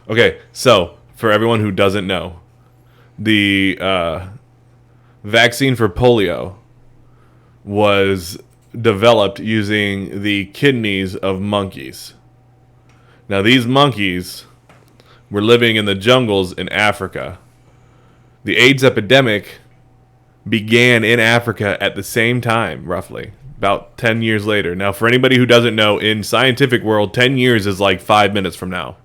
Okay, so for everyone who doesn't know, the vaccine for polio was developed using the kidneys of monkeys. Now, these monkeys were living in the jungles in Africa. The AIDS epidemic began in Africa at the same time, roughly, about 10 years later. Now, for anybody who doesn't know, in scientific world, 10 years is like 5 minutes from now,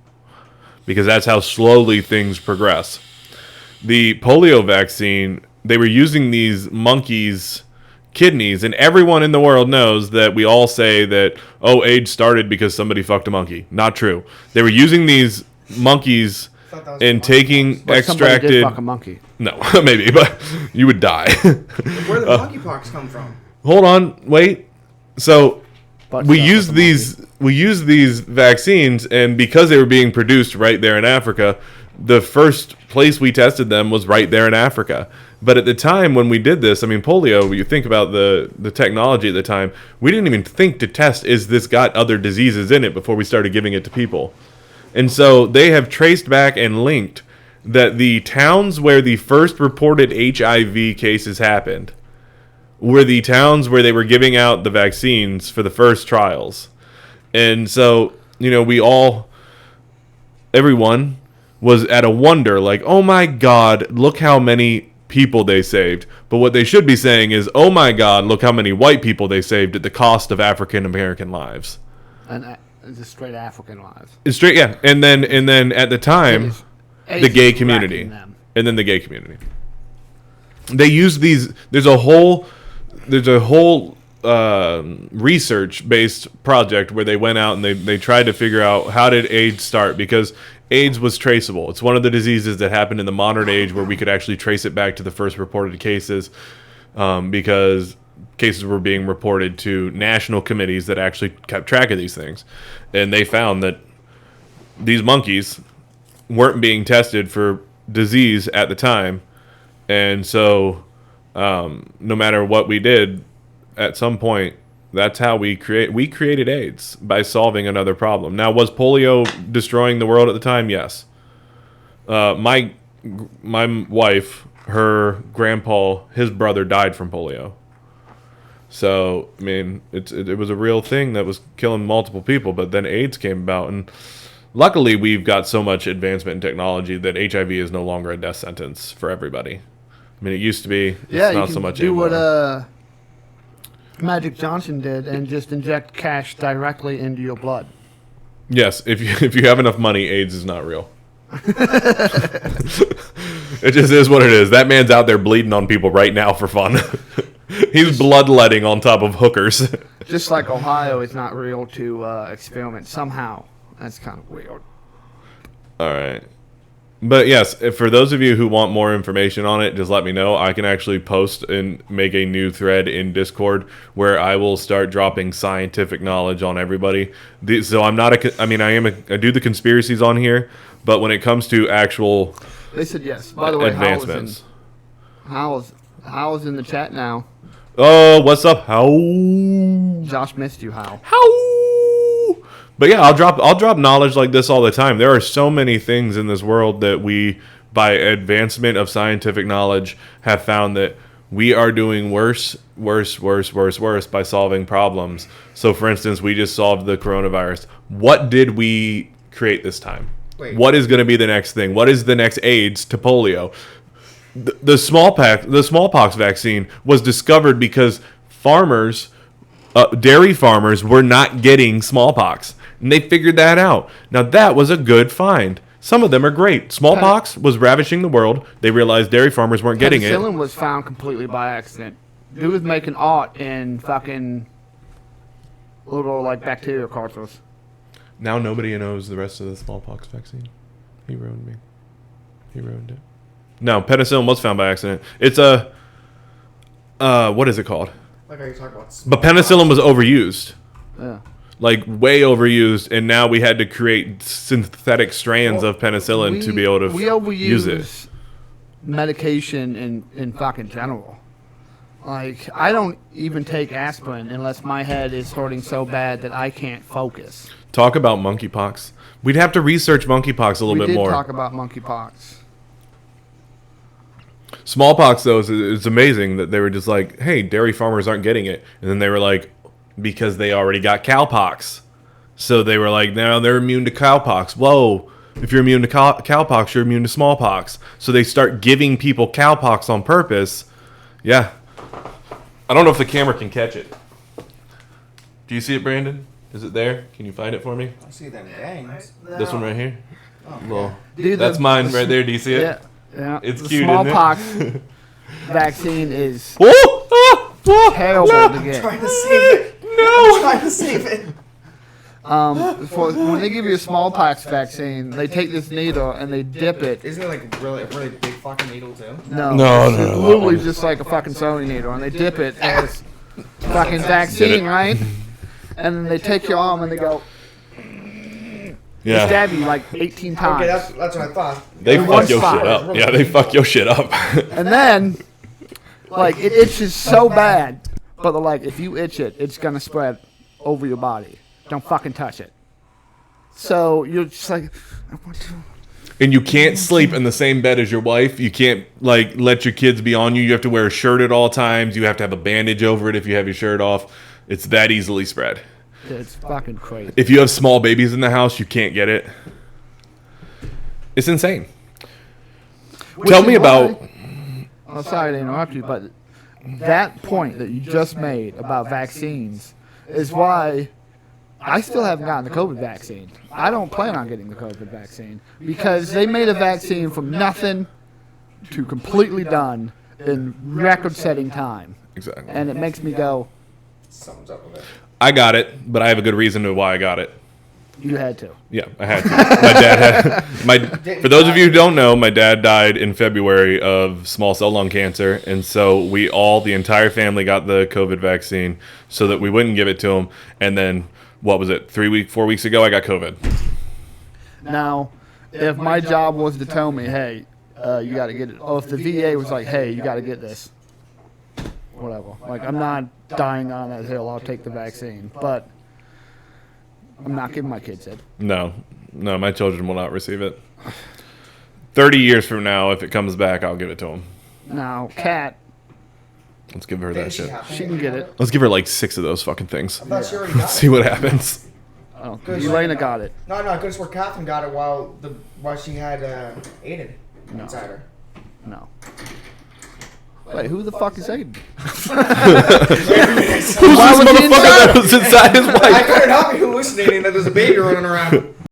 because that's how slowly things progress. The polio vaccine, they were using these monkeys' kidneys, and everyone in the world knows that we all say that, oh, AIDS started because somebody fucked a monkey. Not true. They were using these monkeys and taking But somebody did extracted... fuck a monkey. No, maybe, but you would die. Where did the monkeypox come from? Hold on, wait. So But we stuff used with the these vaccines, and because they were being produced right there in Africa, the first place we tested them was right there in Africa. But at the time when we did this, I mean, polio, you think about the technology at the time, we didn't even think to test, is this got other diseases in it before we started giving it to people. And so they have traced back and linked that the towns where the first reported HIV cases happened were the towns where they were giving out the vaccines for the first trials. And so, you know, everyone was at a wonder, like, oh my God, look how many people they saved. But what they should be saying is, oh my God, look how many white people they saved at the cost of African American lives. And just straight African lives. It's straight, yeah. And then at the time, the gay community. And then the gay community. They use these. There's a whole research-based project where they went out and they tried to figure out, how did AIDS start, because AIDS was traceable. It's one of the diseases that happened in the modern age where we could actually trace it back to the first reported cases, because cases were being reported to national committees that actually kept track of these things. And they found that these monkeys weren't being tested for disease at the time. And so no matter what we did, at some point, that's how we created AIDS, by solving another problem. Now, was polio destroying the world at the time? Yes. My wife, her grandpa, his brother died from polio. So, I mean, it was a real thing that was killing multiple people, but then AIDS came about, and luckily we've got so much advancement in technology that HIV is no longer a death sentence for everybody. I mean, it used to be. It's not so much anymore. What Magic Johnson did and just inject cash directly into your blood. Yes, if you have enough money, AIDS is not real. It just is what it is. That man's out there bleeding on people right now for fun. He's bloodletting on top of hookers. Just like Ohio is not real to experiment somehow. That's kind of weird. All right. But yes, for those of you who want more information on it, just let me know. I can actually post and make a new thread in Discord where I will start dropping scientific knowledge on everybody. So I'm not I do the conspiracies on here, but when it comes to actual they said yes. By the way, advancements. How's in the chat now? Oh, what's up? How? Josh missed you, How? But yeah, I'll drop knowledge like this all the time. There are so many things in this world that we, by advancement of scientific knowledge, have found that we are doing worse by solving problems. So, for instance, we just solved the coronavirus. What did we create this time? Wait. What is going to be the next thing? What is the next AIDS to polio? The smallpox vaccine was discovered because dairy farmers were not getting smallpox. And they figured that out. Now, that was a good find. Some of them are great. Smallpox was ravaging the world. They realized dairy farmers weren't getting it. Penicillin was found completely by accident. Dude was making art in fucking little, like, bacteria cartridges. Now nobody knows the rest of the smallpox vaccine. He ruined me. He ruined it. No, penicillin was found by accident. It's a... what is it called? Like how you talk about smallpox. But penicillin was overused. Yeah. Like, way overused, and now we had to create synthetic strands of penicillin to be able to use it. Medication in fucking general. Like, I don't even take aspirin unless my head is hurting so bad that I can't focus. Talk about monkeypox. We'd have to research monkeypox a little bit more. We did talk about monkeypox. Smallpox, though, is amazing that they were just like, hey, dairy farmers aren't getting it. And then they were like, because they already got cowpox. So they were like, now they're immune to cowpox. Whoa, if you're immune to cowpox, you're immune to smallpox. So they start giving people cowpox on purpose. Yeah. I don't know if the camera can catch it. Do you see it, Brandon? Is it there? Can you find it for me? I see them gangs. This one right here? Oh, Well, Dude, that's mine right there. Do you see it? Yeah. Yeah. It's the cute, smallpox isn't it? vaccine is Whoa! terrible No! to get. Trying to save it. No! Trying to save it. When they give you a smallpox vaccine, they take this needle and they dip it. Isn't it like a really big fucking needle too? No, No, it's no, literally just like a fucking sewing needle, and they dip it in this fucking vaccine, right? And then they take your arm and they go Yeah. stab you like 18 times. Okay, that's what I thought. They in fuck one your spot. shit up. Yeah, they fuck your shit up. And then, like, it itches so bad, but they're like, if you itch it, it's gonna spread over your body. Don't fucking touch it. So you're just like, I want to. And you can't sleep in the same bed as your wife. You can't, like, let your kids be on you. You have to wear a shirt at all times. You have to have a bandage over it if you have your shirt off. It's that easily spread. It's fucking crazy. If you have small babies in the house, you can't get it. It's insane. Tell me about... I'm sorry to interrupt you, but that point that you just made about vaccines is why I still haven't gotten the COVID vaccine. I don't plan on getting the COVID vaccine because they made a vaccine from nothing to completely done in record-setting time. Exactly. And it makes me go, Something's up with it. I got it, but I have a good reason to why I got it. you had to. Yeah, I had to. My dad had... For those of you who don't know, my dad died in February of small cell lung cancer, and so the entire family got the COVID vaccine so that we wouldn't give it to him. And then, what was it, 4 weeks ago, I got COVID. Now, if my job was to tell me, hey, you got to get it, or if the VA was like, hey, you got to get this, whatever. Like, I'm not dying on that hill. I'll take the vaccine. But I'm not giving my kids it. No, my children will not receive it. 30 years from now, if it comes back, I'll give it to them. Now, Kat, Let's give her that shit. she can get it. Let's give her like 6 of those fucking things. I thought she already Let's got see it. what happens. Oh, Elena got it. No, I could have swore Catherine got it while she had Aiden inside her. No. Wait, who the fuck is Aiden? Who's this motherfucker that was inside his I wife? couldn't help me hallucinating that there's a baby running around.